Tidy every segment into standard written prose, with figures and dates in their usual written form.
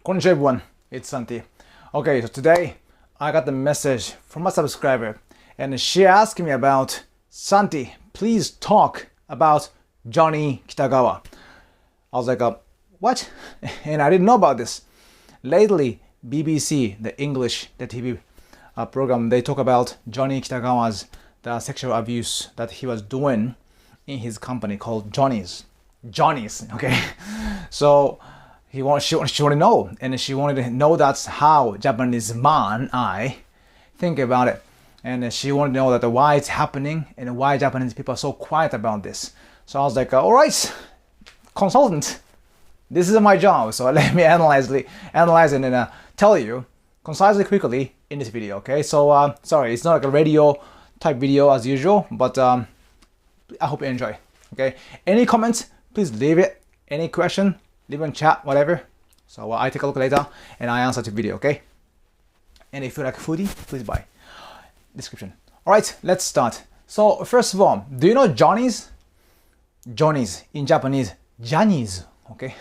Konnichiwa everyone, it's Santi. Okay, so today I got the message from a subscriber and she asked me about Santi, please talk about Johnny Kitagawa. I was like, what? And I didn't know about this. Lately, BBC, the English, the TV program, they talk about Johnny Kitagawa's the sexual abuse that he was doing in his company called Johnny's, okay? So she wanted to know, and she wanted to know that's how Japanese man I think about it, and she wanted to know that why it's happening and why Japanese people are so quiet about this. So I was like, all right, consultant, this is my job, so let me analyze it and tell you concisely, quickly in this video. Okay, so sorry, it's not like a radio type video as usual, but I hope you enjoy. Okay, any comments, please leave it. Any question, leave in chat, whatever. So I take a look later and I answer the video. Okay, and if you like foodie, please buy description. All right, let's start. So first of all, do you know Johnny's in Japanese, Johnny's? Okay,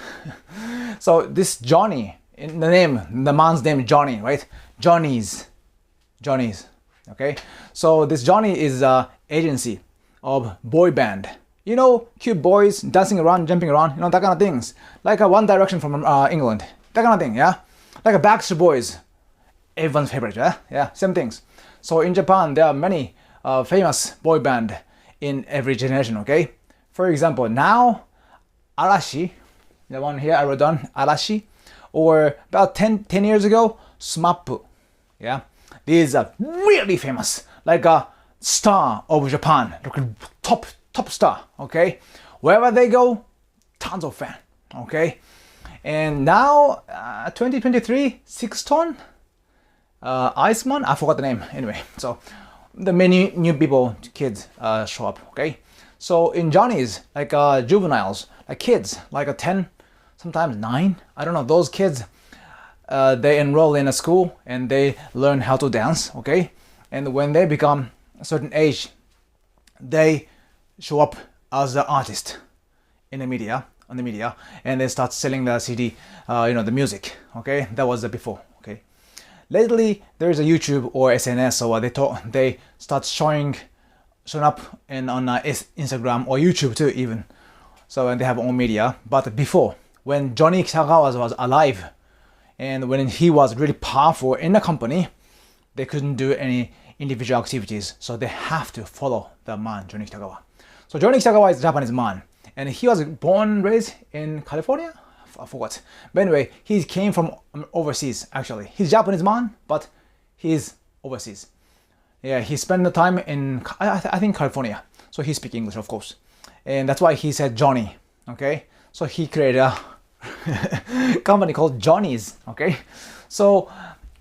so this Johnny, in the name, the man's name Johnny, right? Johnny's. Okay, so this Johnny is an agency of boy band. You know, cute boys dancing around, jumping around, you know, that kind of things. Like a One Direction from England, that kind of thing, yeah? Like a Backstreet Boys, everyone's favorite, yeah? Yeah, same things. So in Japan, there are many famous boy band in every generation, okay? For example, now, Arashi, the one here I wrote down, Arashi, or about 10 years ago, SMAP, yeah? These are really famous, like a star of Japan, like a top star, okay? Wherever they go, tons of fan, okay? And now, 2023, 6-ton, Iceman, I forgot the name, anyway. So, the many new people, kids show up, okay? So, in Johnny's, like juveniles, like kids, like a 10, sometimes 9, I don't know, those kids, they enroll in a school and they learn how to dance, okay? And when they become a certain age, they show up as an artist in the media, and they start selling the CD, the music, okay? That was the before, okay? Lately, there is a YouTube or SNS, so they start showing up on Instagram or YouTube too, even. So and they have own media. But before, when Johnny Kitagawa was alive, and when he was really powerful in the company, they couldn't do any individual activities, so they have to follow the man, Johnny Kitagawa. So Johnny Kitagawa is a Japanese man, and he was born and raised in California? I forgot. But anyway, he came from overseas, actually. He's a Japanese man, but he's overseas. Yeah, he spent the time in, I think, California. So he speaks English, of course. And that's why he said Johnny, okay? So he created a company called Johnny's, okay? So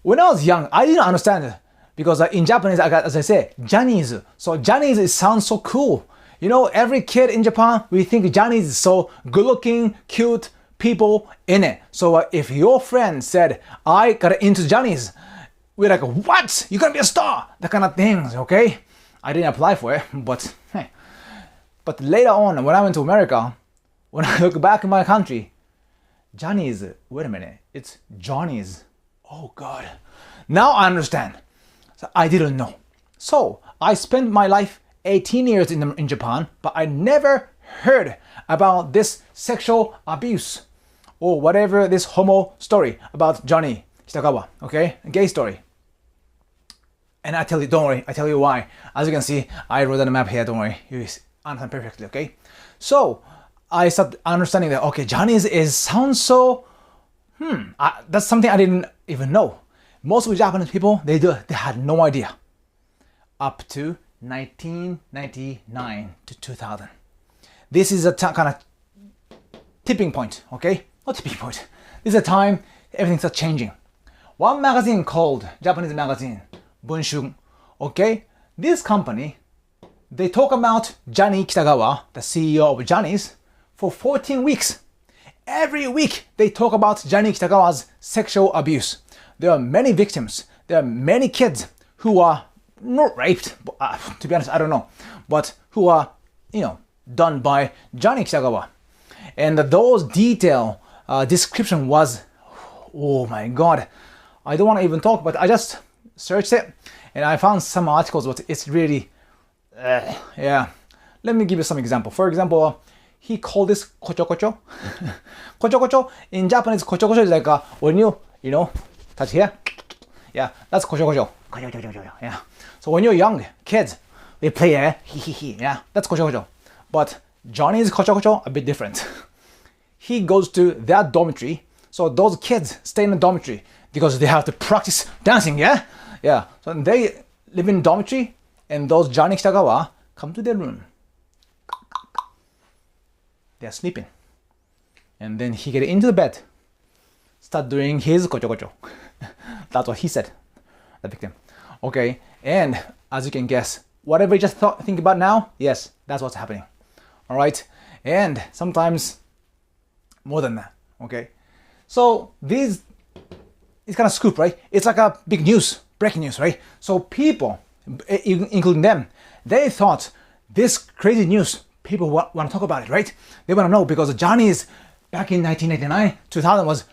when I was young, I didn't understand it because in Japanese, as I say, Johnny's. So Johnny's, it sounds so cool. You know, every kid in Japan, we think Johnny's is so good-looking, cute people in it. So if your friend said, I got into Johnny's, we're like, what? You're gonna be a star? That kind of things, okay? I didn't apply for it, but hey. But later on, when I went to America, when I look back in my country, Johnny's, wait a minute, it's Johnny's. Oh God. Now I understand. So I didn't know. So I spent my life 18 years in Japan, but I never heard about this sexual abuse or whatever, this homo story about Johnny Kitagawa, okay? A gay story. And I tell you, don't worry, I tell you why. As you can see, I wrote on a map here, don't worry. You understand perfectly, okay? So I started understanding that, okay, Johnny's sounds so, that's something I didn't even know. Most of the Japanese people, they had no idea. Up to 1999 to 2000. This is a kind of tipping point, okay? Not tipping point. This is a time everything starts changing. One magazine called, Japanese magazine, Bunshun, okay? This company, they talk about Johnny Kitagawa, the CEO of Johnny's, for 14 weeks. Every week, they talk about Johnny Kitagawa's sexual abuse. There are many victims. There are many kids who are not raped, to be honest, I don't know, but who are, done by Johnny Kitagawa. And those detail description was Oh my god. I don't want to even talk, but I just searched it and I found some articles, but it's really, yeah. Let me give you some example. For example, he called this kocho kocho. Kocho kocho, in Japanese, kocho kocho is like when you know, touch here. Yeah, that's kocho kocho. Yeah. So when you're young, kids, they play yeah, that's kocho kocho. But Johnny's kocho kocho, a bit different. He goes to their dormitory, so those kids stay in the dormitory because they have to practice dancing, yeah? Yeah, so they live in dormitory, and those Johnny Kitagawa come to their room. They're sleeping. And then he get into the bed, start doing his kocho kocho. That's what he said, the victim. Okay, and as you can guess, whatever you just think about now, yes, that's what's happening. All right, and sometimes more than that. Okay, so this is kind of scoop, right? It's like a big news, breaking news, right? So people, including them, they thought this crazy news, people want to talk about it, right? They want to know because Johnny's back in 1999, 2000 was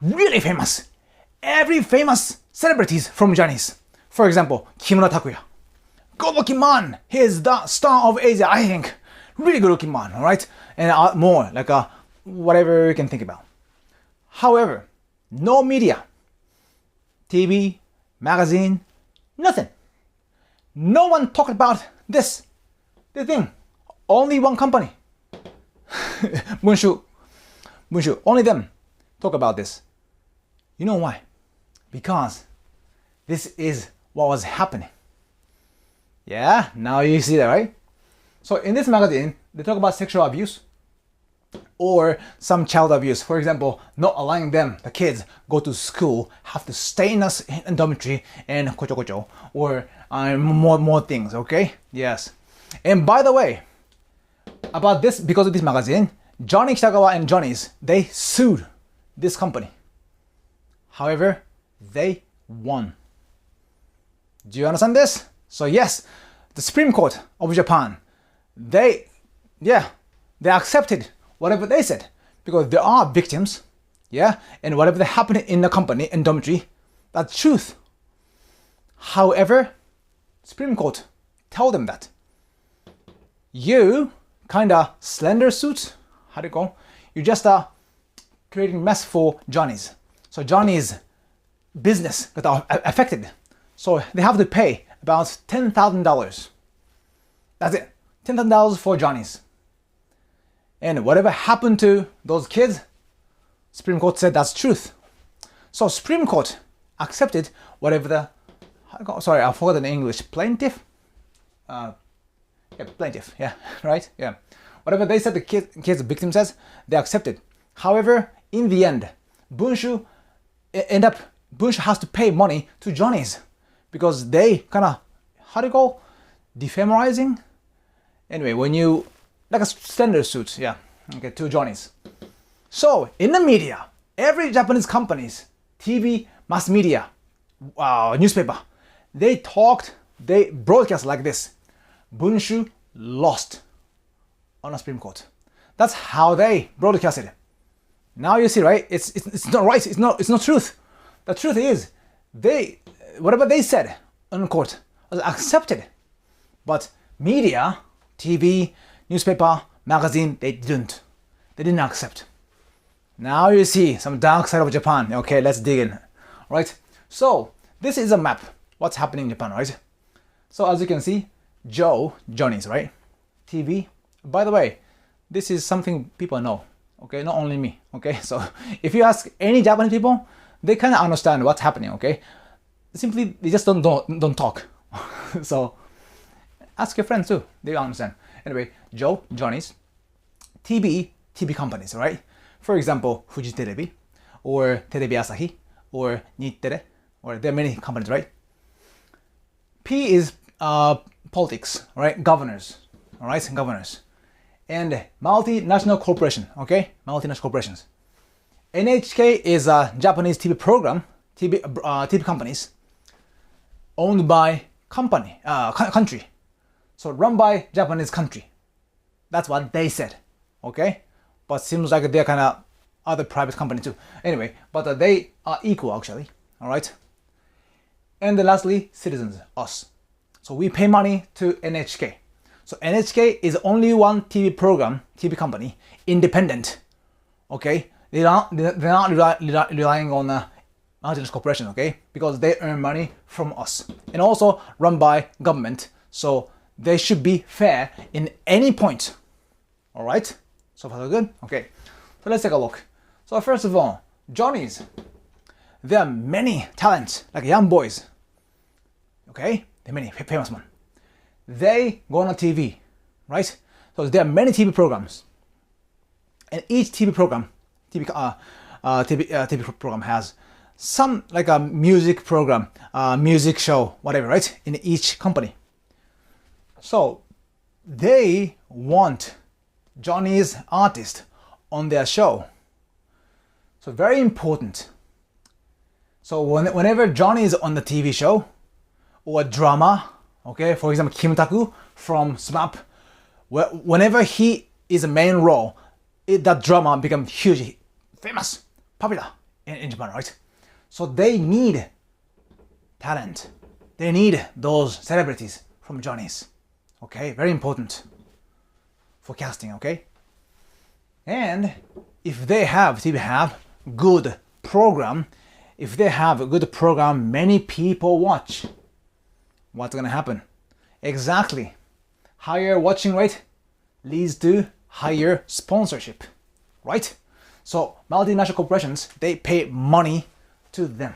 really famous. Every famous celebrities from Johnny's. For example, Kimura Takuya. Good looking man. He is the star of Asia, I think. Really good looking man, alright? And more, like whatever you can think about. However, no media, TV, magazine, nothing. No one talked about this thing. Only one company. Bunshu, only them talk about this. You know why? Because this is what was happening. Yeah, now you see that, right? So in this magazine, they talk about sexual abuse or some child abuse. For example, not allowing them, the kids, go to school, have to stay in a dormitory and kocho kocho, or more things, okay? Yes. And by the way, about this, because of this magazine, Johnny Kitagawa and Johnny's, they sued this company. However, they won. Do you understand this? So yes, the Supreme Court of Japan, they accepted whatever they said because there are victims, yeah, and whatever that happened in the company and dormitory, that's truth. However, Supreme Court tell them that you kinda slender suit, how do you go? You just creating mess for Johnny's. So Johnny's business got affected. So they have to pay about $10,000. That's it. $10,000 for Johnny's. And whatever happened to those kids, Supreme Court said that's truth. So Supreme Court accepted whatever the, sorry, I forgot the English, plaintiff? Plaintiff, yeah, right? Yeah. Whatever they said the kids, the victim says, they accepted. However, in the end, Bunshu has to pay money to Johnny's because they kind of, how do you go, defamizing? Anyway, when you, like a standard suit, yeah, okay, to Johnny's. So, in the media, every Japanese companies, TV, mass media, newspaper, they broadcast like this. Bunshu lost on the Supreme Court. That's how they broadcasted it. Now you see, right? It's not right. It's not truth. The truth is, whatever they said on court was accepted, but media, TV, newspaper, magazine, they didn't accept. Now you see some dark side of Japan. Okay, let's dig in. Right? So this is a map. What's happening in Japan, right? So as you can see, Johnny's, right? TV. By the way, this is something people know. Okay, not only me. Okay, so if you ask any Japanese people, they kind of understand what's happening. Okay, simply they just don't talk. So ask your friends too; they understand. Anyway, Johnny's, TV companies, right? For example, Fuji Terebi, or Terebi Asahi, or Nittere, or there are many companies, right? P is politics, right? Governors, all right, governors. And multinational corporation, okay? Multinational corporations. NHK is a Japanese TV program, TV companies, owned by country. So run by Japanese country. That's what they said, okay? But seems like they're kind of other private company too. Anyway, but they are equal actually. All right. And then lastly, citizens, us. So we pay money to NHK. So NHK is only one TV program, TV company, independent. Okay, they're not relying on multinational corporation. Okay, because they earn money from us and also run by government. So they should be fair in any point. All right. So far so good. Okay. So let's take a look. So first of all, Johnny's. There are many talents like young boys. Okay, there are many famous ones. They go on TV, right? So there are many TV programs, and each TV program has some like a music program, music show, whatever, right? In each company. So they want Johnny's artist on their show. So very important. So whenever Johnny is on the TV show or a drama, okay, for example, Kim Taku from SMAP, whenever he is a main role, that drama becomes huge, famous, popular in Japan, right? So they need talent. They need those celebrities from Johnny's. Okay, very important for casting, okay? And if they have good program, if they have a good program many people watch, what's gonna happen? Exactly. Higher watching rate leads to higher sponsorship, right? So multinational corporations, they pay money to them.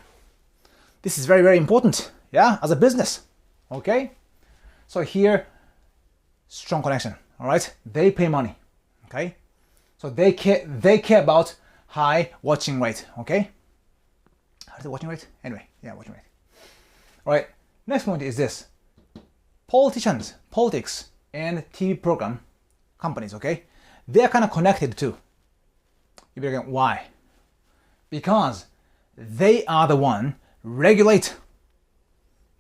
This is very, very important, yeah, as a business, okay? So here, strong connection, all right? They pay money, okay? So they care about high watching rate, okay? How's the watching rate? Anyway, yeah, watching rate. All right, next point is this. Politics, and TV program companies, okay? They're kind of connected too. You better get why? Because they are the one regulate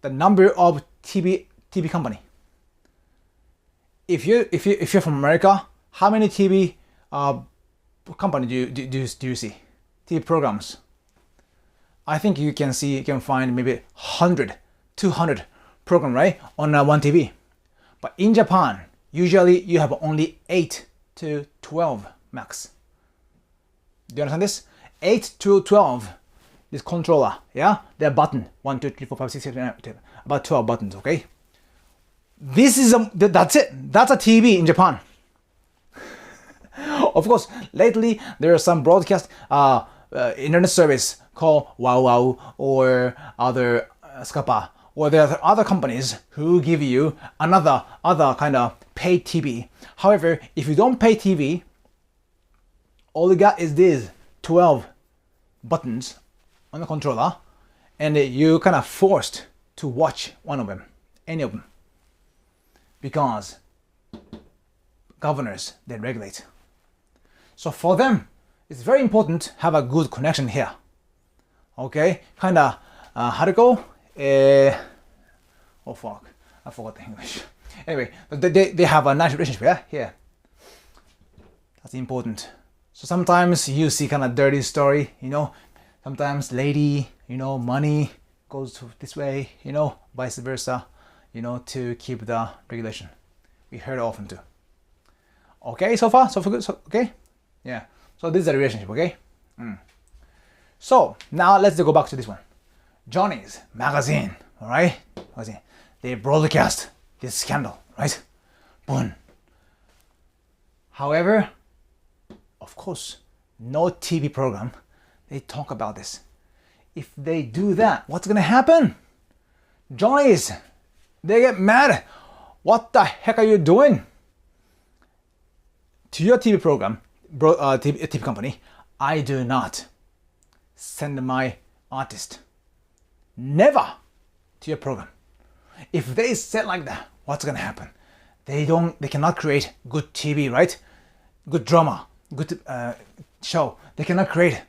the number of TV company. If you're from America, how many TV company do you see? TV programs. I think you can find maybe 100, 200 program, right, on one TV. But in Japan, usually you have only 8 to 12 max. Do you understand this? 8 to 12. This controller, yeah, their button 1, 2, 3, 4, 5, 6, 7, 8, 9, 10, about 12 buttons. Okay. That's it. That's a TV in Japan. Of course, lately there are some broadcast internet service called Wow Wow or other Scapa, or there are other companies who give you other kind of paid TV. However, if you don't pay TV, all you got is these 12 buttons on the controller, and you kind of forced to watch one of them, any of them, because governors, they regulate. So for them, it's very important to have a good connection here. Okay, kind of how to go? Oh fuck, I forgot the English. Anyway, they have a nice relationship, yeah? Here. That's important. So sometimes you see kind of dirty story, you know. Sometimes lady, you know, money goes this way, you know, vice versa, you know, to keep the regulation. We heard often too. Okay, so far, so good, so okay? Yeah. So this is a relationship, okay? So now let's go back to this one. Johnny's magazine, all right? Magazine. They broadcast this scandal, right? Boom. However, of course, no TV program, they talk about this. If they do that, what's gonna happen? Johnny's, they get mad. What the heck are you doing? To your TV program, TV company, I do not send my artist. Never to your program. If they said like that, what's gonna happen? They cannot create good TV, right? Good drama, good show. They cannot create.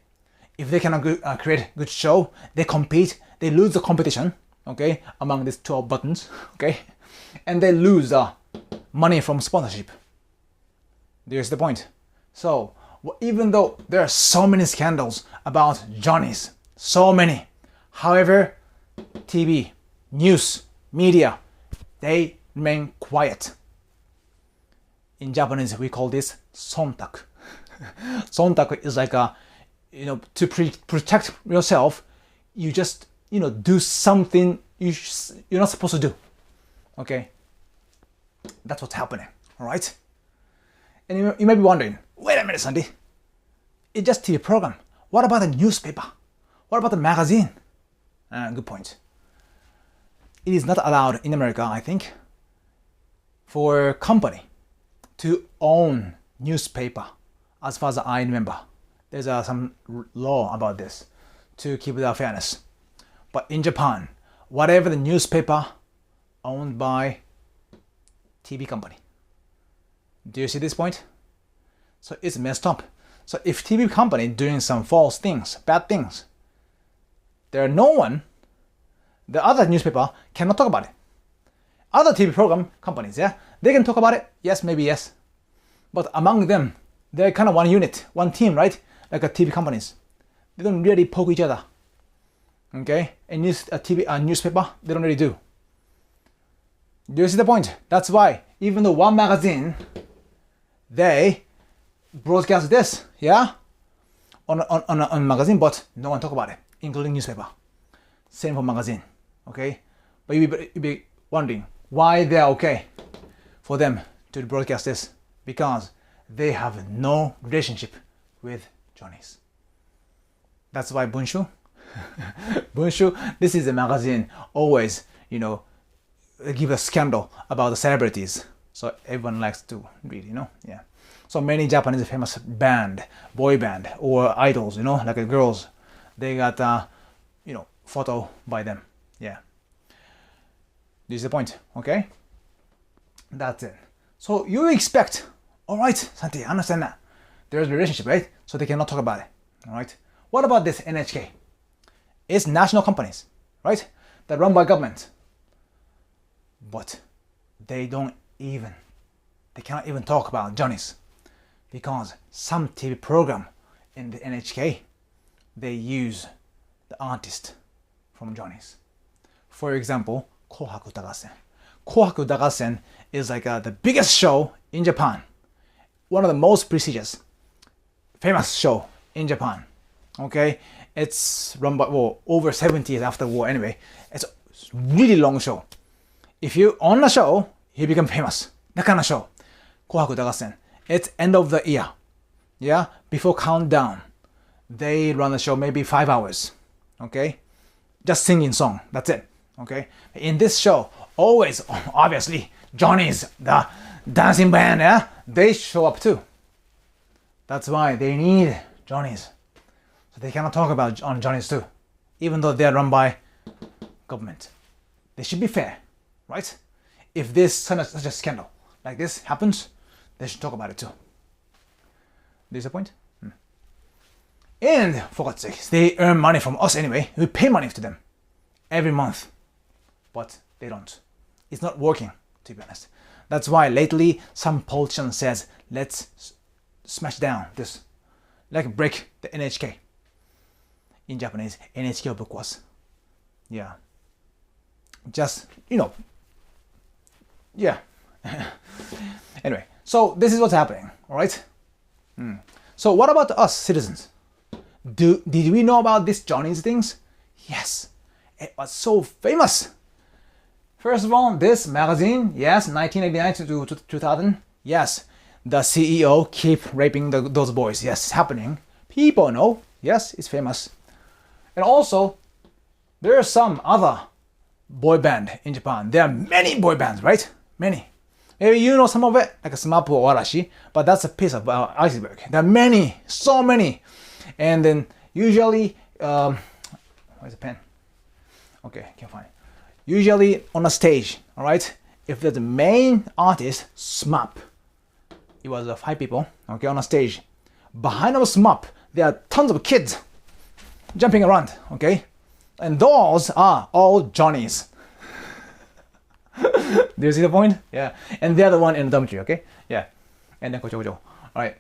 If they cannot create good show, they compete. They lose the competition, okay, among these 12 buttons, okay, and they lose money from sponsorship. There's the point. So Even though there are so many scandals about Johnny's, so many. However, TV, news, media, they remain quiet. In Japanese, we call this sontak. Sontak is like to protect yourself, you just, do something you're not supposed to do. Okay? That's what's happening, all right? And you may be wondering, wait a minute, Santi. It's just TV program. What about the newspaper? What about the magazine? Good point. It is not allowed in America, I think, for a company to own newspaper, as far as I remember. There's some law about this to keep the fairness. But in Japan, whatever the newspaper owned by TV company. Do you see this point? So it's messed up. So if TV company doing some false things, bad things, the other newspaper cannot talk about it. Other TV program companies, they can talk about it. Yes, maybe yes. But among them, they're kind of one unit, one team, right? Like a TV companies. They don't really poke each other. Okay? And newspaper, they don't really do. Do you see the point? That's why, even though one magazine, they broadcast this, on magazine, but no one talk about it, including newspaper. Same for magazine, okay? But you'll be wondering why they're okay for them to broadcast this, because they have no relationship with Johnny's. That's why Bunshu, this is a magazine, always, give a scandal about the celebrities. So everyone likes to read, So many Japanese famous boy band, or idols, like girls, they got, photo by them. Yeah. This is the point, okay? That's it. So you expect, all right, Santi, I understand that. There's a relationship, right? So they cannot talk about it, all right? What about this NHK? It's national companies, right? They're run by government. But they cannot even talk about Johnny's, because some TV program in the NHK, they use the artist from Johnny's. For example, Kohaku Utagassen. Kohaku Utagassen is like the biggest show in Japan. One of the most prestigious, famous show in Japan. Okay, it's run by over 70 years after the war. Anyway, it's a really long show. If you own the show, you become famous. That kind of show. Kohaku Utagassen. It's end of the year. Yeah? Before countdown. They run the show maybe 5 hours. Okay? Just singing song. That's it. Okay? In this show, always, obviously, Johnny's, the dancing band, they show up too. That's why they need Johnny's. So they cannot talk about on Johnny's too. Even though they are run by government. They should be fair. Right? If this such a scandal like this happens, they should talk about it too. This is the point? And for God's sake, they earn money from us anyway. We pay money to them every month. But they don't. It's not working, to be honest. That's why lately some politician says, let's smash down this. Like break the NHK. In Japanese, NHKをぶっ壊す. Yeah. Just, yeah. Anyway, so this is what's happening, all right? So what about us citizens? Did we know about this Johnny's things? Yes, it was so famous. First of all, this magazine, yes, 1989 to 2000, yes, the CEO keep raping those boys. Yes, it's happening. People know. Yes, it's famous. And also, there are some other boy band in Japan. There are many boy bands, right? Many. Maybe you know some of it, like a SMAP or Arashi, but that's a piece of iceberg. There are many, so many. And then usually, where's the pen? Okay, can't find it. Usually on a stage, all right? If there's a main artist, SMAP, it was 5 people, okay, on a stage. Behind the SMAP, there are tons of kids jumping around, okay? And those are all Johnny's. Do you see the point? Yeah. And the other one in the dormitory, okay? Yeah. And then Kocho. Alright.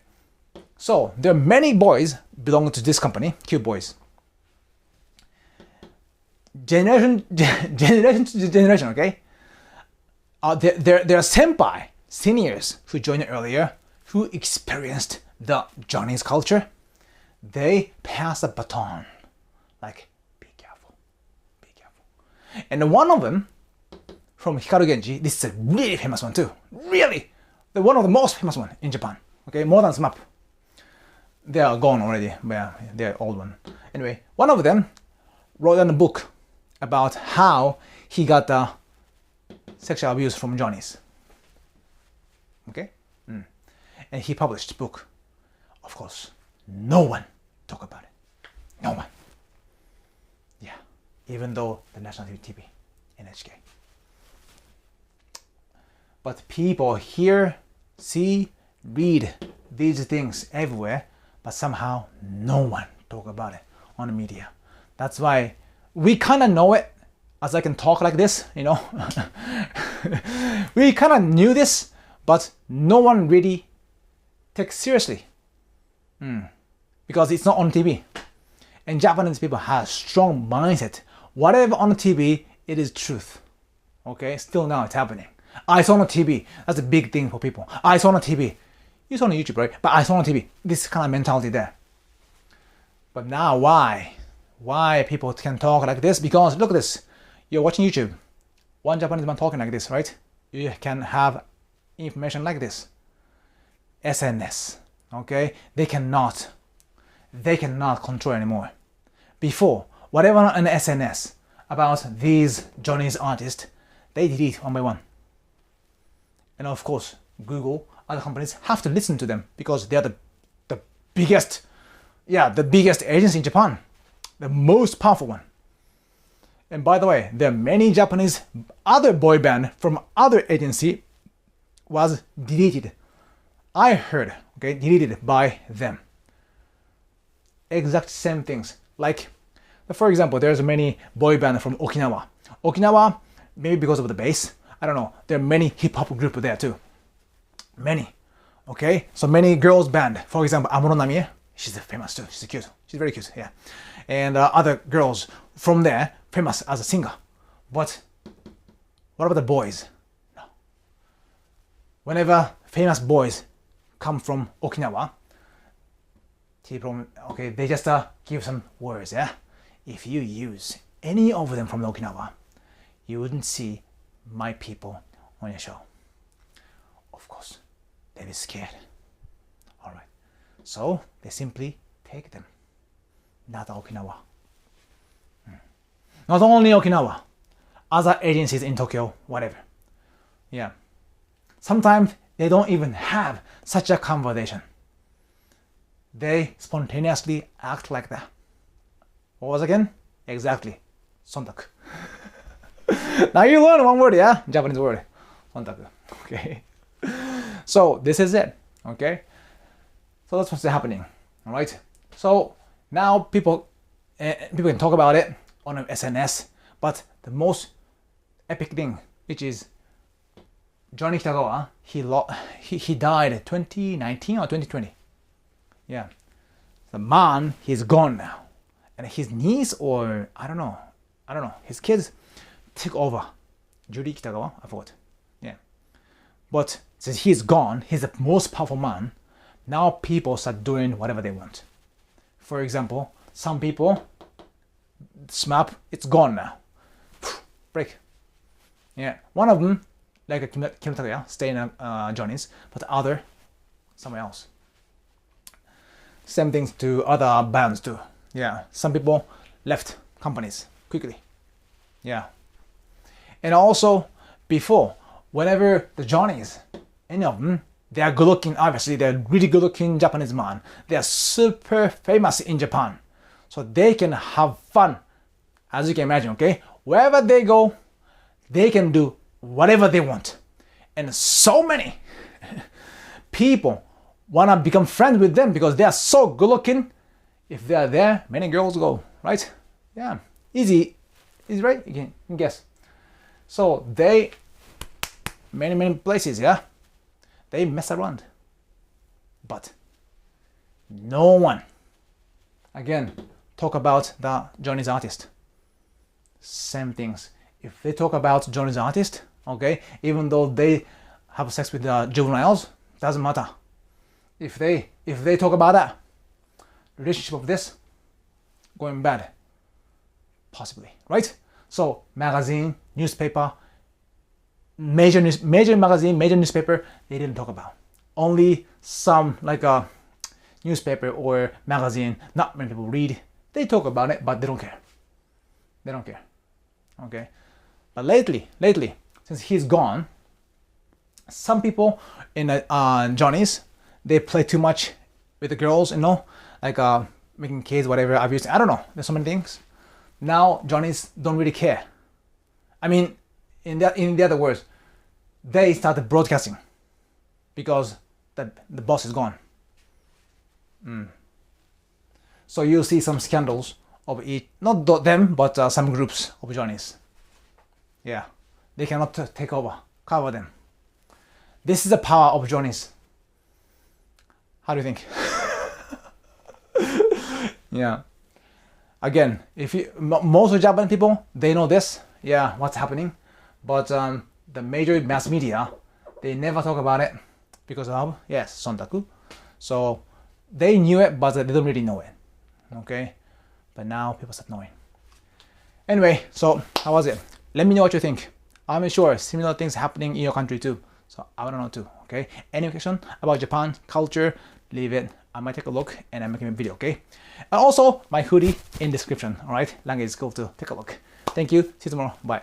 So there are many boys belonging to this company, cute boys. Generation to generation, okay? There are senpai, seniors who joined earlier, who experienced the Johnny's culture. They pass the baton, like, be careful, be careful. And one of them, from Hikaru Genji, this is a really famous one too. Really, one of the most famous one in Japan. Okay, more than SMAP. They are gone already, but they're old one. Anyway, one of them wrote down a book about how he got the sexual abuse from Johnny's. Okay? And he published a book. Of course, no one talk about it. No one. Yeah. Even though the national TV, NHK. But people hear, see, read these things everywhere, but somehow no one talk about it on the media. That's why we kind of know it, as I can talk like this, you know. We kind of knew this, but no one really takes seriously. Because it's not on TV. And Japanese people have strong mindset. Whatever on the TV, it is truth. Okay, still now it's happening. I saw on TV. That's a big thing for people. I saw on TV. You saw on YouTube, right? But I saw on TV. This kind of mentality there. But now why? Why people can talk like this? Because look at this. You're watching YouTube. One Japanese man talking like this, right? You can have information like this. SNS. Okay? They cannot control anymore. Before, whatever on SNS about these Johnny's artists, they delete one by one. And of course, Google, other companies have to listen to them because they are the biggest, the biggest agency in Japan, the most powerful one. And by the way, there are many Japanese other boy band from other agency was deleted. I heard, okay, deleted by them. Exact same things. Like, for example, there's many boy band from Okinawa. Okinawa, maybe because of the bass, I don't know. There are many hip-hop groups there too. Many. Okay? So many girls band. For example, Amuro Namie. She's famous too. She's cute. She's very cute, yeah. And other girls from there, famous as a singer. But what about the boys? No. Whenever famous boys come from Okinawa, okay, they just give some words, yeah? If you use any of them from Okinawa, you wouldn't see my people on your show. Of course, they'd be scared. All right. So they simply take them. Not Okinawa. Not only Okinawa, other agencies in Tokyo, whatever. Yeah. Sometimes they don't even have such a conversation. They spontaneously act like that. What was again? Exactly. Sontaku. Now you learn one word, yeah? Japanese word. Sontaku. Okay. So this is it. Okay. So that's what's happening. All right. So now people can talk about it on SNS, but the most epic thing, which is Johnny Kitagawa, he died 2019 or 2020. Yeah. The man, he's gone now. And his niece or I don't know, his kids took over. Julie Kitagawa, I forgot. Yeah. But since he's gone, he's the most powerful man. Now people start doing whatever they want. For example, some people, SMAP, it's gone now. Break. Yeah. One of them, like Johnny Kitagawa, stay in Johnny's, but the other, somewhere else. Same things to other bands too. Yeah. Some people left companies quickly. Yeah. And also, before, whenever the Johnnies, any of them, they are good looking, obviously, they're really good looking Japanese man. They are super famous in Japan. So they can have fun, as you can imagine, okay? Wherever they go, they can do whatever they want. And so many people want to become friends with them because they are so good looking. If they are there, many girls go, right? Yeah, easy, right? You can guess. So they, many places, yeah, they mess around. But No one. Again, talk about the Johnny's artist. Same things. If they talk about Johnny's artist, okay, even though they have sex with the juveniles, doesn't matter. If they talk about that relationship of this going bad, possibly, right? So magazine, newspaper, major magazine, major newspaper, they didn't talk about. Only some like a newspaper or magazine, not many people read. They talk about it, but they don't care. They don't care. Okay. But lately, since he's gone, some people in Johnny's, they play too much with the girls, like making kids, whatever, abusing. I don't know. There's so many things. Now Johnny's don't really care. I mean, in the other words, they started broadcasting because the boss is gone. So you'll see some scandals of each, not them, but some groups of Johnny's. Yeah, they cannot take over, cover them. This is the power of Johnny's. How do you think? Yeah. Again, if most of Japanese people, they know this, yeah, what's happening, but the major mass media, they never talk about it because of, yes, sontaku. So they knew it, but they don't really know it, okay? But now people start knowing. Anyway, so how was it? Let me know what you think. I'm sure similar things happening in your country too, so I want to know too, okay? Any question about Japan culture, leave it. I might take a look and I'm making a video, okay? And also my hoodie in description, all right? Language school too. Take a look. Thank you. See you tomorrow. Bye.